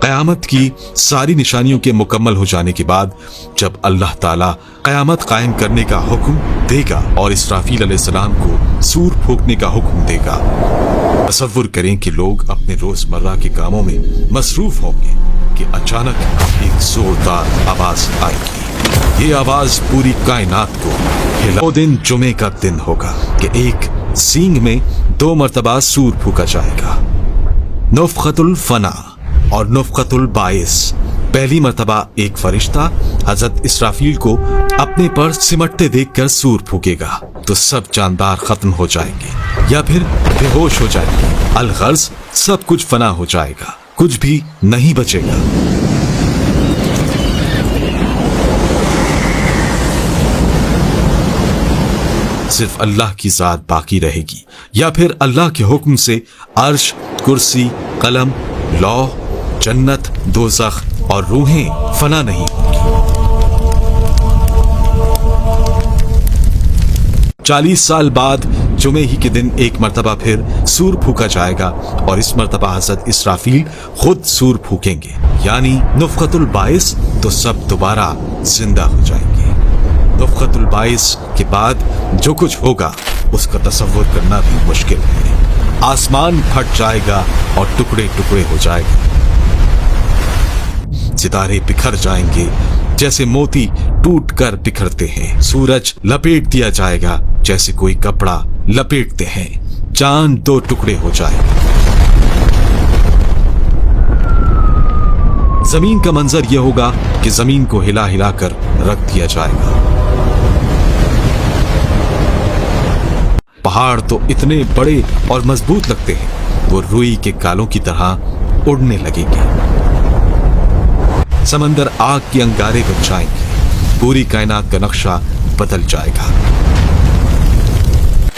قیامت کی ساری نشانیوں کے مکمل ہو جانے کے بعد جب اللہ تعالیٰ قیامت قائم کرنے کا حکم دے گا اور اسرافیل علیہ السلام کو سور پھونکنے کا حکم دے گا، تصور کریں کہ لوگ اپنے روزمرہ کے کاموں میں مصروف ہوں گے کہ اچانک ایک زوردار آواز آئے گی۔ یہ آواز پوری کائنات کو ہلا۔ وہ دن جمعے کا دن ہوگا کہ ایک سینگ میں 2 مرتبہ سور پھونکا جائے گا، نفخۃ الفنا اور نفخۃ الباعث۔ پہلی مرتبہ ایک فرشتہ حضرت اسرافیل کو اپنے پر سمٹتے دیکھ کر سور پھونکے گا تو سب جاندار ختم ہو جائیں گے یا پھر بے ہوش ہو جائیں گے۔ الغرض سب کچھ فنا ہو جائے گا، کچھ بھی نہیں بچے گا۔ صرف اللہ کی ذات باقی رہے گی، یا پھر اللہ کے حکم سے عرش، کرسی، قلم، لوح، جنت، دوزخ اور روحیں فنا نہیں ہوگی۔ 40 سال بعد جمعے ہی کے دن ایک مرتبہ پھر سور پھونکا جائے گا اور اس مرتبہ حضرت اسرافیل خود سور پھونکیں گے، یعنی نفخۃ الباعث، تو سب دوبارہ زندہ ہو جائیں گے۔ نفخۃ الباعث کے بعد جو کچھ ہوگا اس کا تصور کرنا بھی مشکل ہے۔ آسمان پھٹ جائے گا اور ٹکڑے ٹکڑے ہو جائے گا، ستارے بکھر جائیں گے جیسے موتی ٹوٹ کر بکھرتے ہیں، سورج لپیٹ دیا جائے گا جیسے کوئی کپڑا لپیٹتے ہیں، چاند 2 ٹکڑے ہو جائے گا۔ زمین کا منظر یہ ہوگا کہ زمین کو ہلا ہلا کر رکھ دیا جائے گا۔ پہاڑ تو اتنے بڑے اور مضبوط لگتے ہیں وہ روئی کے کالوں کی طرح اڑنے لگیں گے۔ سمندر آگ کے انگارے بن جائیں گے، پوری کائنات کا نقشہ بدل جائے گا۔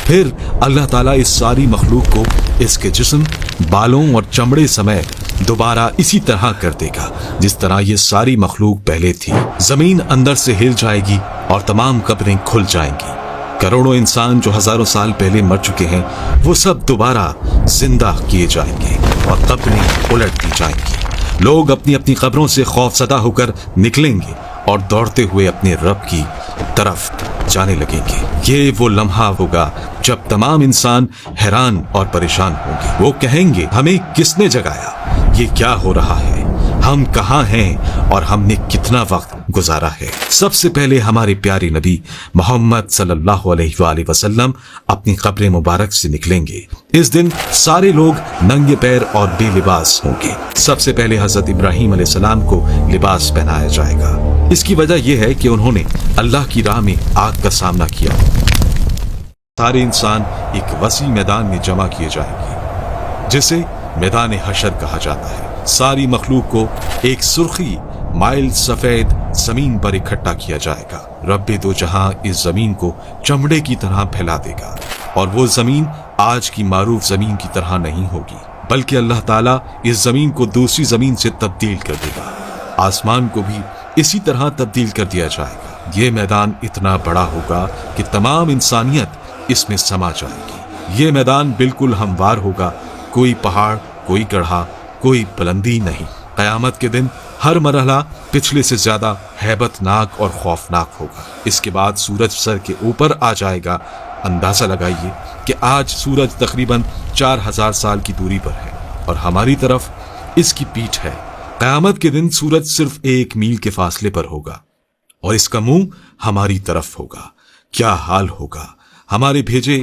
پھر اللہ تعالیٰ اس ساری مخلوق کو اس کے جسم، بالوں اور چمڑے سمیت دوبارہ اسی طرح کر دے گا جس طرح یہ ساری مخلوق پہلے تھی۔ زمین اندر سے ہل جائے گی اور تمام قبریں کھل جائیں گی۔ کروڑوں انسان جو ہزاروں سال پہلے مر چکے ہیں وہ سب دوبارہ زندہ کیے جائیں گے اور قبریں الٹ دی جائیں گی۔ لوگ اپنی اپنی قبروں سے خوف زدہ ہو کر نکلیں گے اور دوڑتے ہوئے اپنے رب کی طرف جانے لگیں گے۔ یہ وہ لمحہ ہوگا جب تمام انسان حیران اور پریشان ہوں گے۔ وہ کہیں گے، ہمیں کس نے جگایا؟ یہ کیا ہو رہا ہے؟ ہم کہاں ہیں اور ہم نے کتنا وقت گزارا ہے؟ سب سے پہلے ہمارے پیارے نبی محمد صلی اللہ علیہ وآلہ وسلم اپنی قبر مبارک سے نکلیں گے۔ اس دن سارے لوگ ننگے پیر اور بے لباس ہوں گے۔ سب سے پہلے حضرت ابراہیم علیہ السلام کو لباس پہنایا جائے گا۔ اس کی وجہ یہ ہے کہ انہوں نے اللہ کی راہ میں آگ کا سامنا کیا۔ سارے انسان ایک وسیع میدان میں جمع کیے جائیں گے جسے میدان حشر کہا جاتا ہے۔ ساری مخلوق کو ایک سرخی مائل سفید زمین پر اکٹھا کیا جائے گا۔ رب دو جہاں اس زمین کو چمڑے کی طرح پھیلا دے گا، اور وہ زمین آج کی معروف زمین کی طرح نہیں ہوگی، بلکہ اللہ تعالیٰ اس زمین کو دوسری زمین سے تبدیل کر دے گا۔ آسمان کو بھی اسی طرح تبدیل کر دیا جائے گا۔ یہ میدان اتنا بڑا ہوگا کہ تمام انسانیت اس میں سما جائے گی۔ یہ میدان بالکل ہموار ہوگا، کوئی پہاڑ، کوئی گڑھا، کوئی بلندی نہیں۔ قیامت کے دن ہر مرحلہ پچھلے سے زیادہ ہیبت ناک اور خوفناک ہوگا۔ اس کے بعد سورج سر کے اوپر آ جائے گا۔ اندازہ لگائیے کہ آج سورج تقریباً 4000 سال کی دوری پر ہے اور ہماری طرف اس کی پیٹھ ہے۔ قیامت کے دن سورج صرف 1 میل کے فاصلے پر ہوگا اور اس کا منہ ہماری طرف ہوگا۔ کیا حال ہوگا؟ ہمارے بھیجے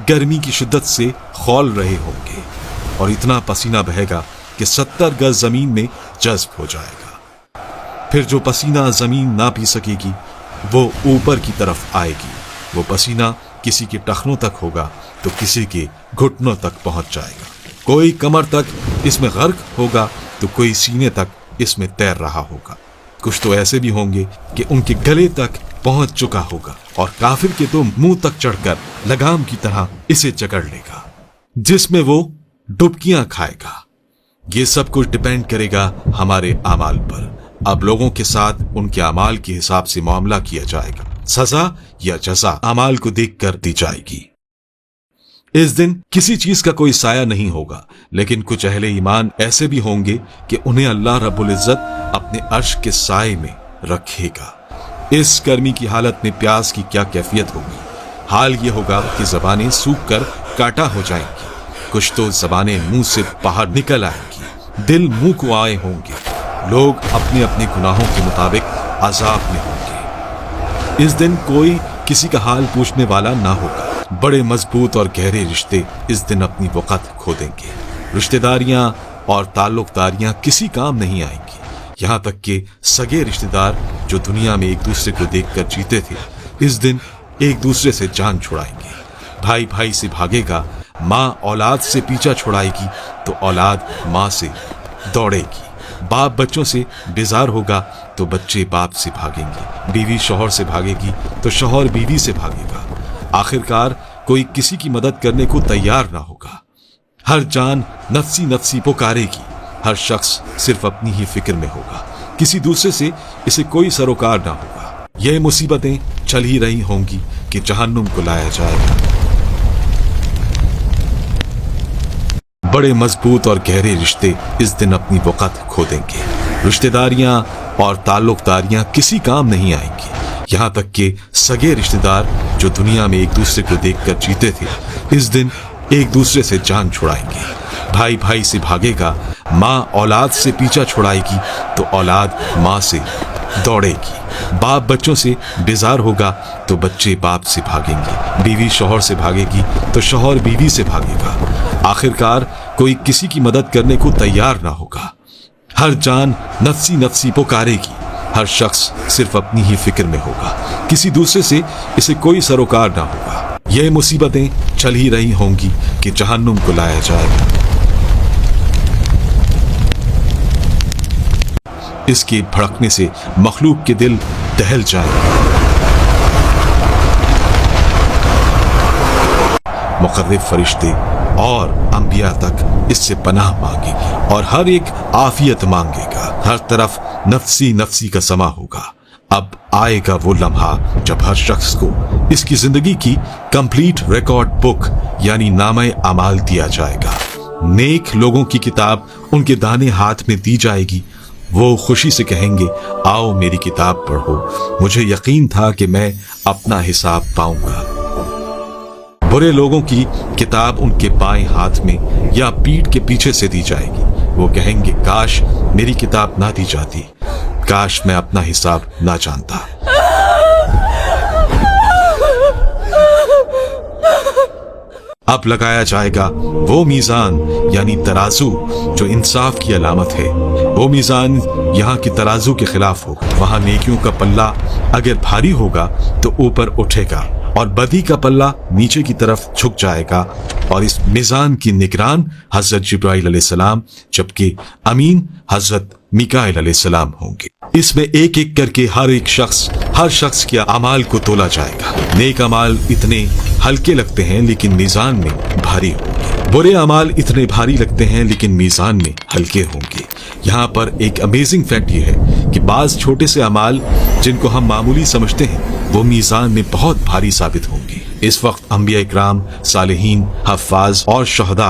گرمی کی شدت سے کھول رہے ہوں گے اور اتنا پسینہ بہے گا کہ 70 گز زمین میں جذب ہو جائے گا۔ پھر جو پسینہ زمین نہ پی سکے گی وہ اوپر کی طرف آئے گی۔ وہ پسینہ کسی کے ٹخنوں تک ہوگا تو کسی کے گھٹنوں تک پہنچ جائے گا۔ کوئی کمر تک اس میں غرق ہوگا تو کوئی سینے تک اس میں تیر رہا ہوگا۔ کچھ تو ایسے بھی ہوں گے کہ ان کے گلے تک پہنچ چکا ہوگا، اور کافر کے تو منہ تک چڑھ کر لگام کی طرح اسے جکڑ لے گا، جس میں وہ ڈبکیاں کھائے گا۔ یہ سب کچھ ڈیپینڈ کرے گا ہمارے اعمال پر۔ اب لوگوں کے ساتھ ان کے اعمال کے حساب سے معاملہ کیا جائے گا۔ سزا یا جزا اعمال کو دیکھ کر دی جائے گی۔ इस दिन किसी चीज का कोई साया नहीं होगा, लेकिन कुछ अहले ईमान ऐसे भी होंगे कि उन्हें अल्लाह रब्बुल इज्जत अपने अर्श के साए में रखेगा। इस गर्मी की हालत में प्यास की क्या कैफियत होगी। हाल ये होगा कि जबानें सूख कर कांटा हो जाएंगी, कुछ तो जबानें मुंह से बाहर निकल आएंगी, दिल मुंह को आए होंगे, लोग अपने अपने गुनाहों के मुताबिक अजाब में होंगे। इस दिन कोई किसी का हाल पूछने वाला ना होगा। बड़े मजबूत और गहरे रिश्ते इस दिन अपनी वक़्त खो देंगे। रिश्तेदारियां और ताल्लुकदारियां किसी काम नहीं आएंगी। यहाँ तक कि सगे रिश्तेदार जो दुनिया में एक दूसरे को देखकर जीते थे, इस दिन एक दूसरे से जान छुड़ाएंगे। भाई भाई से भागेगा, माँ औलाद से पीछा छुड़ाएगी तो औलाद माँ से दौड़ेगी। बाप बच्चों से बेजार होगा तो बच्चे बाप से भागेंगे। बीवी शौहर से भागेगी तो शौहर बीवी से भागेगा। आखिरकार कोई किसी की मदद करने को तैयार ना होगा। हर जान नफसी नफसी पुकारेगी। हर शख्स सिर्फ अपनी ही फिक्र में होगा, किसी दूसरे से इसे कोई सरोकार ना होगा। ये मुसीबतें चल ही रही होंगी कि जहन्नुम को लाया जाएगा। बड़े मजबूत और गहरे रिश्ते इस दिन अपनी वक़्त खो देंगे। रिश्तेदारियां और ताल्लुकदारियां किसी काम नहीं आएंगी। यहाँ तक कि सगे रिश्तेदार जो दुनिया में एक दूसरे को देखकर जीते थे, इस दिन एक दूसरे से जान छुड़ाएंगे। भाई भाई से भागेगा, माँ औलाद से पीछा छुड़ाएगी तो औलाद माँ से दौड़ेगी। बाप बच्चों से बेजार होगा तो बच्चे बाप से भागेंगे। बीवी शौहर से भागेगी तो शौहर बीवी से भागेगा। आखिरकार कोई किसी की मदद करने को तैयार ना होगा। हर जान नफसी नफसी पुकारेगी। हर शख्स सिर्फ अपनी ही फिक्र में होगा, किसी दूसरे से इसे कोई सरोकार ना होगा। ये मुसीबतें चल ही रही होंगी कि जहन्नुम को लाया जाएगा। इसके भड़कने से मखलूक के दिल दहल जाएंगे। मुकर्रब फरिश्ते और अंबिया तक इससे पनाह मांगेंगे और हर एक आफियत मांगेगा। हर तरफ नफसी नफसी का समा होगा। अब आएगा वो लम्हा जब हर शख्स को इसकी जिंदगी की कंप्लीट रिकॉर्ड बुक यानी नामे अमाल दिया जाएगा। नेक लोगों की किताब उनके दाने हाथ में दी जाएगी। वो खुशी से कहेंगे, आओ मेरी किताब पढ़ो, मुझे यकीन था कि मैं अपना हिसाब पाऊंगा। बुरे लोगों की किताब उनके बाएं हाथ में या पीठ के पीछे से दी जाएगी। वो कहेंगे, काश मेरी किताब ना दी जाती, काश मैं अपना हिसाब ना जानता। अब लगाया जाएगा वो मीजान यानी तराजू जो इंसाफ की अलामत है। वो मीजान यहाँ की तराजू के खिलाफ होगा। वहाँ नेकियों का पल्ला अगर भारी होगा तो ऊपर उठेगा और बदी का पल्ला नीचे की तरफ झुक जाएगा। और इस मीजान की निगरान हजरत जिब्राइल अलैहिस्सलाम जबकि अमीन हजरत मिकाइल अलैहिस्सलाम होंगे। इसमें एक एक करके हर शख्स के अमाल को तोला जाएगा। नेक अमाल इतने हल्के लगते हैं लेकिन मीजान में भारी होंगे। बुरे अमाल इतने भारी लगते हैं लेकिन मीजान में हल्के होंगे। यहाँ पर एक अमेजिंग फैक्ट ये है कि बाज छोटे से अमाल जिनको हम मामूली समझते हैं वो मीजान में बहुत भारी साबित होंगे। इस वक्त अंबिया इकराम, सालिहीन, हफ्फाज और शहदा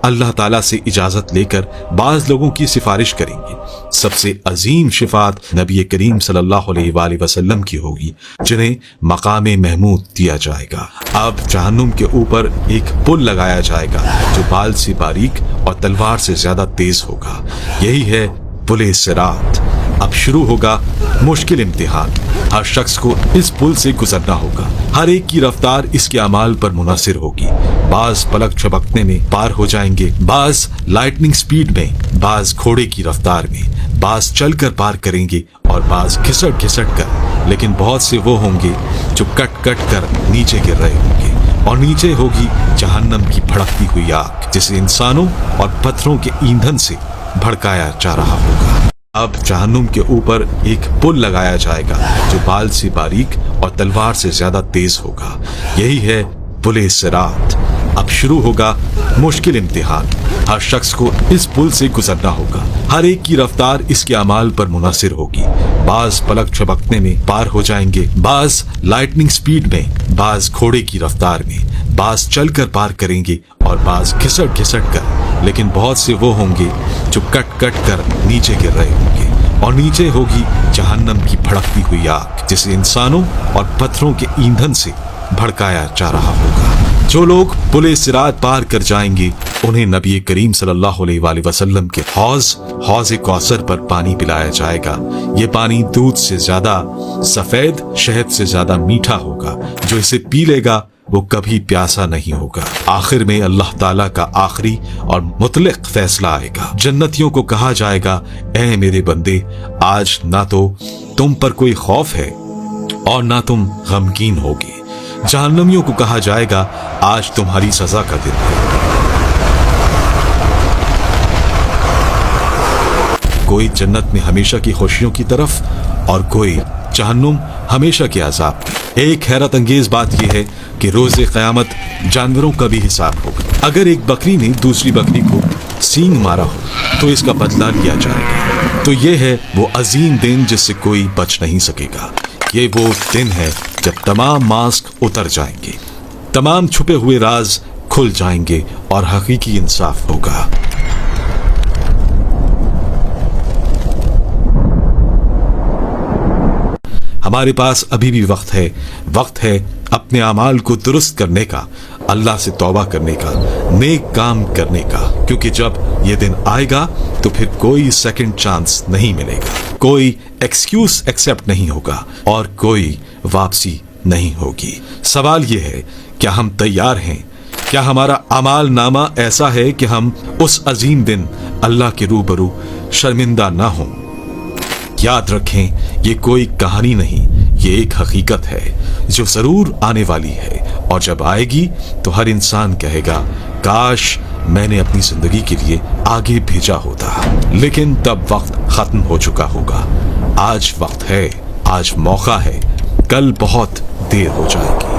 अल्लाह ताला से इजाजत लेकर बाज लोगों की सिफारिश करेंगे। सबसे अजीम शिफात नबी करीम सल्लल्लाहु अलैहि वसल्लम की होगी जिन्हें मकामे महमूद दिया जाएगा। अब जहन्नुम के ऊपर एक पुल लगाया जाएगा जो बाल से बारीक और तलवार से ज्यादा तेज होगा। यही है पुले सिरात। अब शुरू होगा मुश्किल इम्तिहान। हर शख्स को इस पुल से गुजरना होगा। हर एक की रफ्तार इसके अमाल पर मुनहसिर होगी। बाज पलक झपकने में पार हो जाएंगे, बाज लाइटनिंग स्पीड में, बाज घोड़े की रफ्तार में, बाज चलकर पार करेंगे और बाज घिसट घिसट कर। लेकिन बहुत से वो होंगे जो कट कट कर नीचे गिर रहे होंगे और नीचे होगी जहन्नम की भड़कती हुई आग जिसे इंसानों और पत्थरों के ईंधन से भड़काया जा रहा होगा। अब जहन्नुम के ऊपर एक पुल लगाया जाएगा जो बाल से बारीक और तलवार से ज्यादा तेज होगा। यही है पुले सिरात। अब शुरू होगा मुश्किल इम्तिहान। हर शख्स को इस पुल से गुजरना होगा। हर एक की रफ्तार इसके अमाल पर मुनासिर होगी। बाज पलक झपकने में पार हो जाएंगे, बाज लाइटनिंग स्पीड में, बाज घोड़े की रफ्तार में, बाज चलकर पार करेंगे और बाज घिसट घिसट कर। लेकिन बहुत से वो होंगे जो कट कट कर नीचे गिर रहे होंगे और नीचे होगी जहन्नम की भड़कती हुई आग, जिसे इंसानों और पत्थरों के ईंधन से भड़काया जा रहा होगा। जो लोग पुले सिरात पार कर जाएंगे उन्हें नबी करीम सल्लल्लाहु अलैहि वसल्लम के हौज़ कौसर पर पानी पिलाया जाएगा। ये पानी दूध से ज्यादा सफेद, शहद से ज्यादा मीठा होगा। जो इसे पी लेगा वो कभी प्यासा नहीं होगा। आखिर में अल्लाह ताला का आखिरी और मुतलक फैसला आएगा। जन्नतियों को कहा जाएगा, ऐ मेरे बंदे, आज ना तो तुम पर कोई खौफ है और ना तुम गमगीन होगे। जहन्नमियों को कहा जाएगा, आज तुम्हारी सजा का दिन है। कोई जन्नत में हमेशा की खुशियों की तरफ और कोई जहन्नुम हमेशा के अजाब। एक हैरत अंगेज बात यह है कि रोज़े क़यामत जानवरों का भी हिसाब होगा। अगर एक बकरी ने दूसरी बकरी को सींग मारा हो तो इसका बदला लिया जाएगा। तो ये है वो अजीम दिन जिससे कोई बच नहीं सकेगा। ये वो दिन है जब तमाम मास्क उतर जाएंगे, तमाम छुपे हुए राज खुल जाएंगे और हकीकी इंसाफ होगा। हमारे पास अभी भी वक्त है अपने अमाल को दुरुस्त करने का, अल्लाह से तौबा करने का, नेक काम करने का, क्योंकि जब ये दिन आएगा तो फिर कोई सेकंड चांस नहीं मिलेगा, कोई एक्सक्यूज एक्सेप्ट नहीं होगा और कोई वापसी नहीं होगी। सवाल ये है, क्या हम तैयार हैं? क्या हमारा अमाल नामा ऐसा है कि हम उस अजीम दिन अल्लाह के रूबरू शर्मिंदा ना हों? याद रखें, ये कोई कहानी नहीं, ये एक हकीकत है जो जरूर आने वाली है और जब आएगी तो हर इंसान कहेगा, काश मैंने अपनी जिंदगी के लिए आगे भेजा होता। लेकिन तब वक्त खत्म हो चुका होगा। आज वक्त है, आज मौका है, कल बहुत देर हो जाएगी।